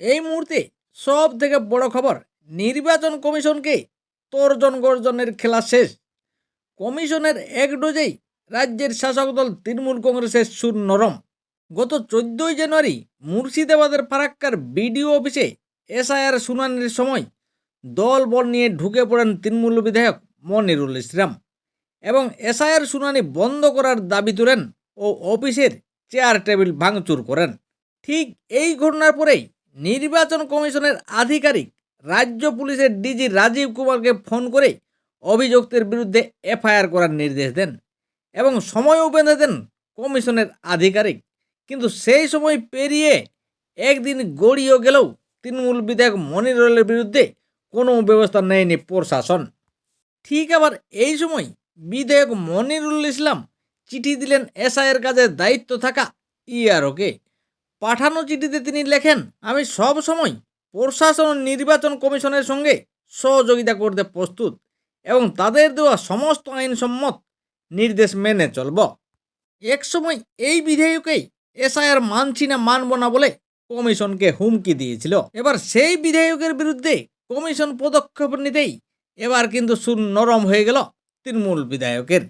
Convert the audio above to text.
এই মুহূর্তে সব থেকে বড় খবর, নির্বাচন কমিশনকে তর্জন গর্জনের খেলা শেষ। কমিশনের এক ডোজেই রাজ্যের শাসক দল তৃণমূল কংগ্রেসের সুর নরম। গত 14ই জানুয়ারি মুর্শিদাবাদের ফারাক্কার বিডিও অফিসে এসআইআর শুনানির সময় দল বল নিয়ে ঢুকে পড়েন তৃণমূল বিধায়ক মনিরুল ইসলাম এবং এসআইআর শুনানি বন্ধ করার দাবি তোলেন ও অফিসের চেয়ার টেবিল ভাঙচুর করেন। ঠিক এই ঘটনার পরেই নির্বাচন কমিশনের আধিকারিক রাজ্য পুলিশের ডিজি রাজীব কুমারকে ফোন করে অভিযুক্তের বিরুদ্ধে এফআইআর করার নির্দেশ দেন এবং সময়ও বেঁধে দেন কমিশনের আধিকারিক। কিন্তু সেই সময় পেরিয়ে একদিন গড়িয়েও গেলেও তৃণমূল বিধায়ক মনিরুলের বিরুদ্ধে কোনো ব্যবস্থা নেয়নি প্রশাসন। ঠিক আবার এই সময় বিধায়ক মনিরুল ইসলাম চিঠি দিলেন এসআইয়ের কাজে দায়িত্ব থাকা ইআরওকে। পাঠানো চিঠিতে তিনি লেখেন, আমি সব সময় প্রশাসন ও নির্বাচন কমিশনের সঙ্গে সহযোগিতা করতে প্রস্তুত এবং তাদের দেওয়া সমস্ত আইনসম্মত নির্দেশ মেনে চলব। এক সময় এই বিধায়কই এসআইআর মানছি না মানব না বলে কমিশনকে হুমকি দিয়েছিল। এবার সেই বিধায়কের বিরুদ্ধে কমিশন পদক্ষেপ নিতেই এবার কিন্তু সুর নরম হয়ে গেল তৃণমূল বিধায়কের।